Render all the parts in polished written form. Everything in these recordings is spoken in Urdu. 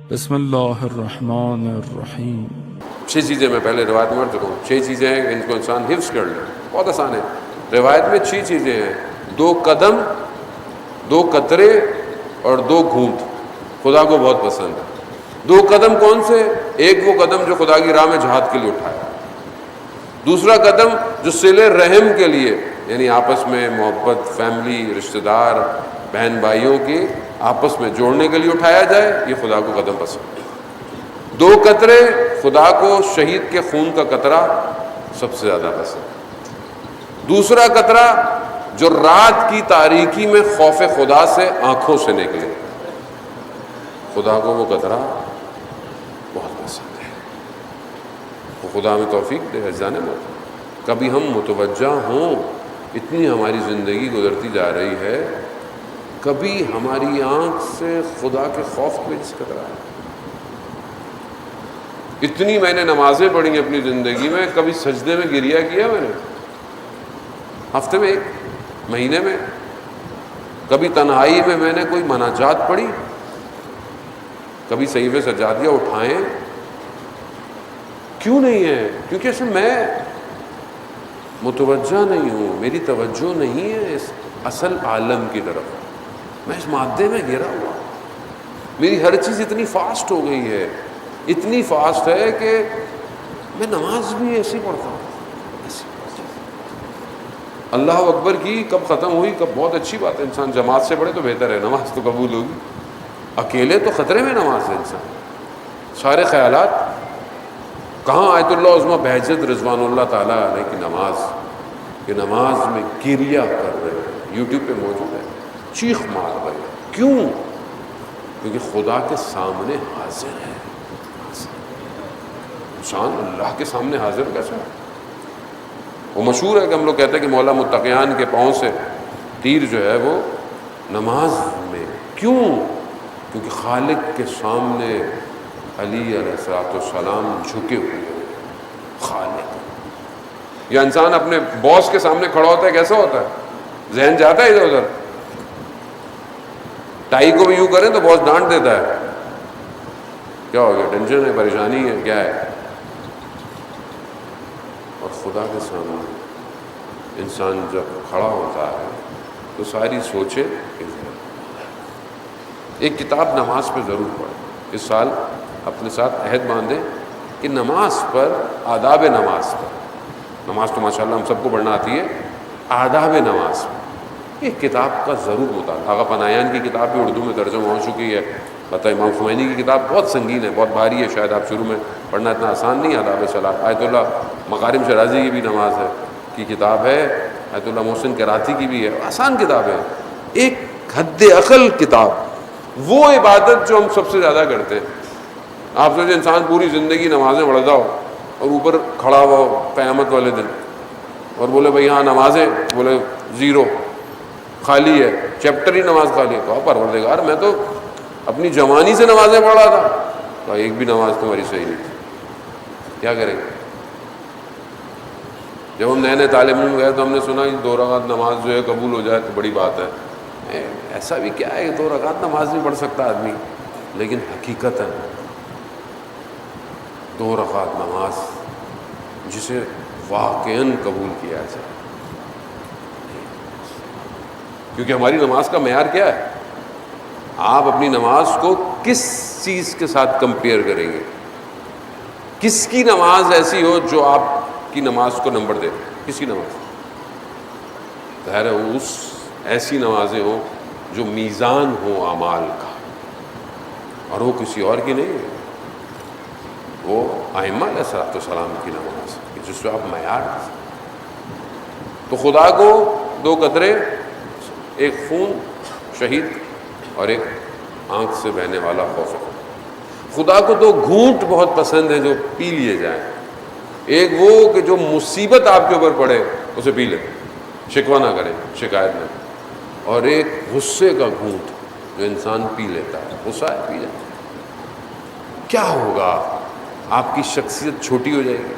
بسم اللہ الرحمن الرحیم۔ 6 چیزیں میں پہلے روایت میں چکا ہوں. 6 چیزیں ہیں ان کو انسان حفظ کر لے. بہت آسان ہے. روایت میں 6 چیزیں ہیں: 2 قدم، 2 قطرے اور 2 گھونٹ. خدا کو بہت پسند ہے. 2 قدم کون سے؟ ایک وہ قدم جو خدا کی راہ میں جہاد کے لیے اٹھایا. دوسرا قدم جو صلہ رحم کے لیے، یعنی آپس میں محبت، فیملی، رشتہ دار، بہن بھائیوں کی آپس میں جوڑنے کے لیے اٹھایا جائے، یہ خدا کو قدم پسند ہے. 2 قطرے، خدا کو شہید کے خون کا قطرہ سب سے زیادہ پسند ہے. دوسرا قطرہ جو رات کی تاریکی میں خوف خدا سے آنکھوں سے نکلے، خدا کو وہ قطرہ بہت پسند ہے. وہ خدا ہمیں توفیق دے جانے میں کبھی ہم متوجہ ہوں. اتنی ہماری زندگی گزرتی جا رہی ہے، کبھی ہماری آنکھ سے خدا کے خوف کی وجہ سے قطرہ ہے. اتنی میں نے نمازیں پڑھی ہیں اپنی زندگی میں، کبھی سجدے میں گریہ کیا میں نے؟ ہفتے میں 1 مہینے میں کبھی تنہائی میں نے کوئی مناجات پڑھی؟ کبھی صحیفے سجادیہ اٹھائیں؟ کیوں نہیں ہے؟ کیونکہ اصل میں متوجہ نہیں ہوں، میری توجہ نہیں ہے اس اصل عالم کی طرف. میں اس مادے میں گھرا ہوا. میری ہر چیز اتنی فاسٹ ہو گئی ہے، اتنی فاسٹ ہے کہ میں نماز بھی ایسی پڑھتا ہوں. اللہ اکبر کی کب ختم ہوئی، کب بہت اچھی بات ہے، انسان جماعت سے پڑھے تو بہتر ہے، نماز تو قبول ہوگی. اکیلے تو خطرے میں نماز ہے انسان. سارے خیالات کہاں آیت اللہ عظمیٰ بہجت رضوان اللہ تعالیٰ علیہ کی نماز، کہ نماز میں گریہ کر رہے ہیں، یوٹیوب پہ موجود ہے، چیخ مار رہے ہیں. کیوں؟ کیونکہ خدا کے سامنے حاضر ہے. انسان اللہ کے سامنے حاضر کیسے ہے؟ وہ مشہور ہے کہ ہم لوگ کہتے ہیں کہ مولا متقیان کے پاؤں سے تیر جو ہے وہ نماز میں. کیوں؟ کیونکہ خالق کے سامنے علی علیہ السلام جھکے ہوئے ہیں. خالق یا انسان اپنے باس کے سامنے کھڑا ہوتا ہے، کیسا ہوتا ہے؟ ذہن جاتا ہے ادھر ادھر. ٹائی کو بھی یوں کریں تو باس ڈانٹ دیتا ہے. کیا ہو گیا؟ ٹینشن ہے، پریشانی ہے، کیا ہے؟ اور خدا کے سامنے انسان جب کھڑا ہوتا ہے تو ساری سوچیں. ایک کتاب نماز پہ ضرور پڑھیں. اس سال اپنے ساتھ عہد باندھیں کہ نماز پر، آداب نماز پر، نماز تو ماشاءاللہ ہم سب کو پڑھنا آتی ہے، آداب نماز پر ایک کتاب کا ضرور مطالعہ. آغا پناہیان کی کتاب بھی اردو میں ترجمہ ہو چکی ہے. پتہ امام خمینی کی کتاب بہت سنگین ہے، بہت بھاری ہے، شاید آپ شروع میں پڑھنا اتنا آسان نہیں. آداب صلاۃ آیت اللہ مغارم شرازی کی بھی نماز ہے کی کتاب ہے، آیت اللہ محسن کراتی کی بھی ہے. آسان کتاب ہے، ایک حد عقل کتاب. وہ عبادت جو ہم سب سے زیادہ کرتے ہیں. آپ سوچیں انسان پوری زندگی نمازیں پڑھتا ہو اور اوپر کھڑا ہوا ہو قیامت والے دن اور بولے بھائی ہاں نمازیں، بولے 0 خالی ہے، چیپٹر ہی نماز خالی ہے. کہا پروردگار میں تو اپنی جوانی سے نمازیں پڑھ رہا تھا. کہا ایک بھی نماز تمہاری صحیح نہیں تھی. کیا کریں گے؟ جب ہم نئے طالب علم گئے تو ہم نے سنا کہ 2 رکعت نماز جو ہے قبول ہو جائے تو بڑی بات ہے. ایسا بھی کیا ہے کہ 2 رکعت نماز نہیں پڑھ سکتا آدمی، لیکن حقیقت ہے 2 رکعت نماز جسے واقعاً قبول کیا جائے. کیونکہ ہماری نماز کا معیار کیا ہے؟ آپ اپنی نماز کو کس چیز کے ساتھ کمپیئر کریں گے؟ کس کی نماز ایسی ہو جو آپ کی نماز کو نمبر دے؟ کس کی نماز؟ ظاہر ہے اس ایسی نمازیں ہوں جو میزان ہو اعمال کا، اور وہ کسی اور کی نہیں ہے. وہ ائمہ علیہ السلام کی نماز جس کو آپ معیار. تو خدا کو 2 قطرے، ایک خون شہید اور ایک آنکھ سے بہنے والا خوف. خدا کو 2 گھونٹ بہت پسند ہیں جو پی لیے جائیں. ایک وہ کہ جو مصیبت آپ کے اوپر پڑے اسے پی لیں، شکوہ نہ کریں، شکایت نہ. اور ایک غصے کا گھونٹ جو انسان پی لیتا ہے، غصہ ہے پی جاتا ہے. کیا ہوگا؟ آپ کی شخصیت چھوٹی ہو جائے گی.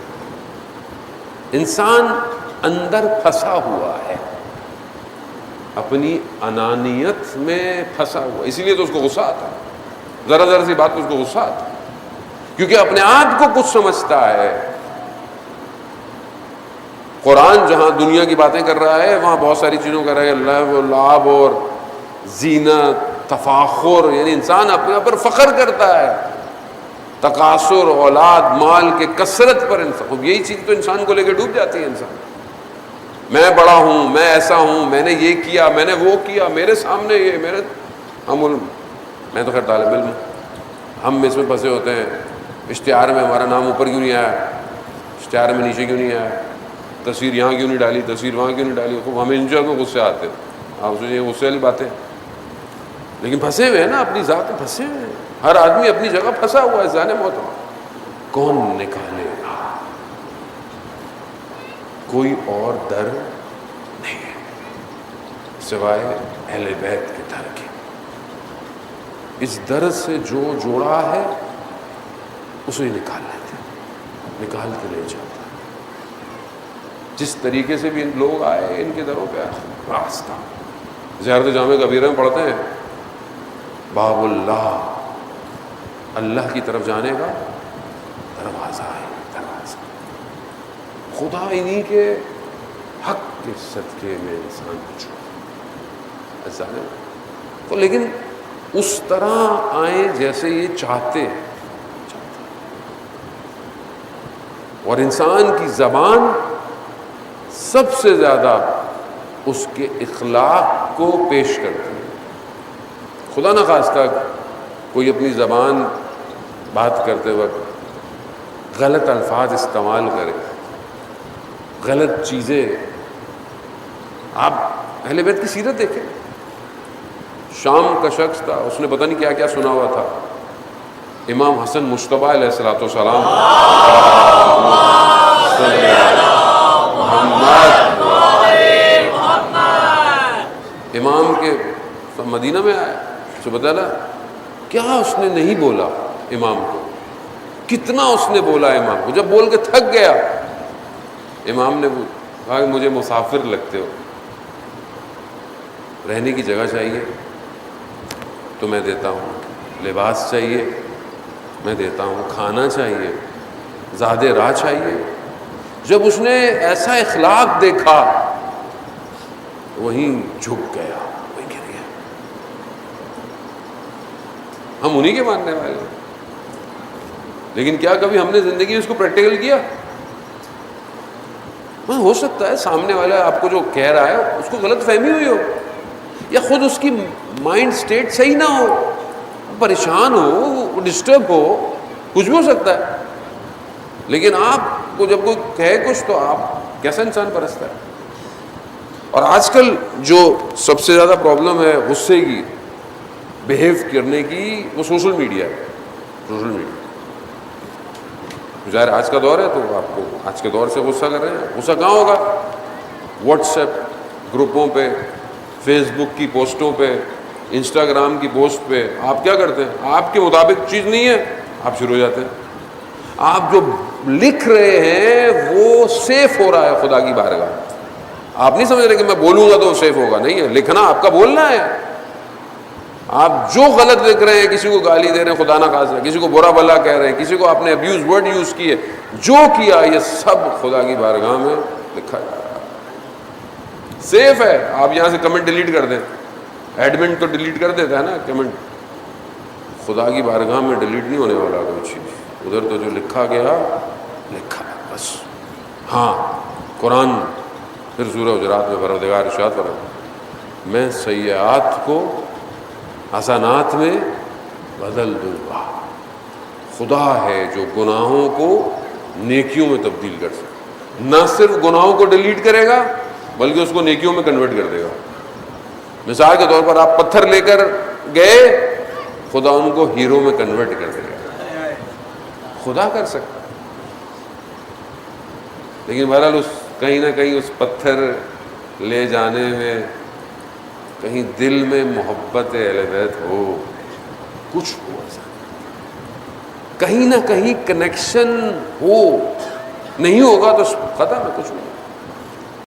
انسان اندر پھنسا ہوا ہے، اپنی انانیت میں پھنسا ہوا، اسی لیے تو اس کو غصہ آتا ہے. ذرا ذرا سی بات پہ اس کو غصہ آتا ہے، کیونکہ اپنے آپ کو کچھ سمجھتا ہے۔ قرآن جہاں دنیا کی باتیں کر رہا ہے وہاں بہت ساری چیزوں کر رہا ہے، لہو و لعب اور زینت، تفاخر، یعنی انسان اپنے اوپر فخر کرتا ہے، تکاثر، اولاد، مال کے کثرت پر انسان، یہی چیز تو انسان کو لے کے ڈوب جاتی ہے انسان۔ میں بڑا ہوں، میں ایسا ہوں، میں نے یہ کیا، میں نے وہ کیا، میرے سامنے یہ، میں تو خیر طالب علم ہوں، ہم اس میں پھنسے ہوتے ہیں، اشتہار میں ہمارا نام اوپر کیوں نہیں آیا، اشتہار میں نیچے کیوں نہیں آیا، تصویر یہاں کیوں نہیں ڈالی، تصویر وہاں کیوں نہیں ڈالی، خوب ہمیں ان چیزوں میں غصے آتے ہیں، آپ سوچیں غصے والی باتیں، لیکن پھنسے ہوئے ہیں نا، اپنی ذات میں پھنسے ہوئے ہیں، ہر آدمی اپنی جگہ پھنسا ہوا ہے، ذہن محترم، کون نکالے گا؟ کوئی اور در نہیں ہے سوائے اہل بیت کے در کے۔ اس در سے جو جوڑا ہے اسے نکال لیتے ہیں، نکال کے لے جاتا ہے۔ جس طریقے سے بھی ان لوگ آئے ان کے دروں پہ راستہ، زیارت جامع کبیرہ میں پڑھتے ہیں باب اللہ، اللہ کی طرف جانے کا دروازہ ہے، دروازہ۔ خدا انہی کے حق کے صدقے میں انسان کو چھوڑ، تو لیکن اس طرح آئیں جیسے یہ چاہتے ہیں، اور انسان کی زبان سب سے زیادہ اس کے اخلاق کو پیش کرتی ہے۔ خدا نخواستہ کوئی اپنی زبان بات کرتے وقت غلط الفاظ استعمال کرے، غلط چیزیں، آپ اہل بیت کی سیرت دیکھیں، شام کا شخص تھا، اس نے پتہ نہیں کیا کیا سنا ہوا تھا، امام حسن مجتبیٰ علیہ الصلوۃ والسلام، امام کے مدینہ میں آیا، اسے بتایا کیا اس نے نہیں بولا امام کو، کتنا اس نے بولا امام کو، جب بول کے تھک گیا امام نے کہا کہ مجھے مسافر لگتے ہو، رہنے کی جگہ چاہیے تو میں دیتا ہوں، لباس چاہیے میں دیتا ہوں، کھانا چاہیے، زاد راہ چاہیے۔ جب اس نے ایسا اخلاق دیکھا وہیں جھک گیا، وہیں گر گیا۔ ہم انہی کے ماننے والے ہیں، لیکن کیا کبھی ہم نے زندگی میں اس کو پریکٹیکل کیا؟ ہو سکتا ہے سامنے والا آپ کو جو کہہ رہا ہے اس کو غلط فہمی ہوئی ہو، یا خود اس کی مائنڈ سٹیٹ صحیح نہ ہو، پریشان ہو، ڈسٹرب ہو، کچھ بھی ہو سکتا ہے، لیکن آپ کو جب کوئی کہے کچھ تو آپ کیسا انسان پرست ہے۔ اور آج کل جو سب سے زیادہ پرابلم ہے غصے کی، بیہیو کرنے کی، وہ سوشل میڈیا ہے، سوشل میڈیا۔ ظاہر آج کا دور ہے تو آپ کو آج کے دور سے غصہ کر رہے ہیں، غصہ کہاں ہوگا؟ واٹس ایپ گروپوں پہ، فیس بک کی پوسٹوں پہ، انسٹاگرام کی پوسٹ پہ۔ آپ کیا کرتے ہیں؟ آپ کے مطابق چیز نہیں ہے، آپ شروع ہو جاتے ہیں۔ آپ جو لکھ رہے ہیں وہ سیف ہو رہا ہے خدا کی بارگاہ، آپ نہیں سمجھ رہے کہ میں بولوں گا تو وہ سیف ہوگا، نہیں ہے، لکھنا آپ کا بولنا ہے۔ آپ جو غلط لکھ رہے ہیں، کسی کو گالی دے رہے ہیں خدا نہ خواستہ، کسی کو برا بھلا کہہ رہے ہیں، کسی کو آپ نے ابیوز ورڈ یوز کیے، جو کیا یہ سب خدا کی بارگاہ میں لکھا جا رہا ہے، سیف ہے۔ آپ یہاں سے کمنٹ ڈیلیٹ کر دیں، ایڈمن تو ڈیلیٹ کر دیتا ہے نا کمنٹ، خدا کی بارگاہ میں ڈیلیٹ نہیں ہونے والا کوئی چیز، ادھر تو جو لکھا گیا لکھا بس۔ ہاں قرآن پھر سورہ حجرات میں پروردگار ارشاد فرماتا ہے میں سیئات کو حسنات میں بدل دوں گا۔ خدا ہے جو گناہوں کو نیکیوں میں تبدیل کر سکتا، نہ صرف گناہوں کو ڈیلیٹ کرے گا بلکہ اس کو نیکیوں میں کنورٹ کر دے گا۔ مثال کے طور پر آپ پتھر لے کر گئے، خدا ان کو ہیرو میں کنورٹ کر دے گا، خدا کر سکتا۔ لیکن بہرحال کہیں نہ کہیں اس پتھر لے جانے میں کہیں دل میں محبت اہل بیت ہو، کچھ ہو ایسا، کہیں نہ کہیں کنیکشن ہو، نہیں ہوگا تو ختم ہے، کچھ نہیں۔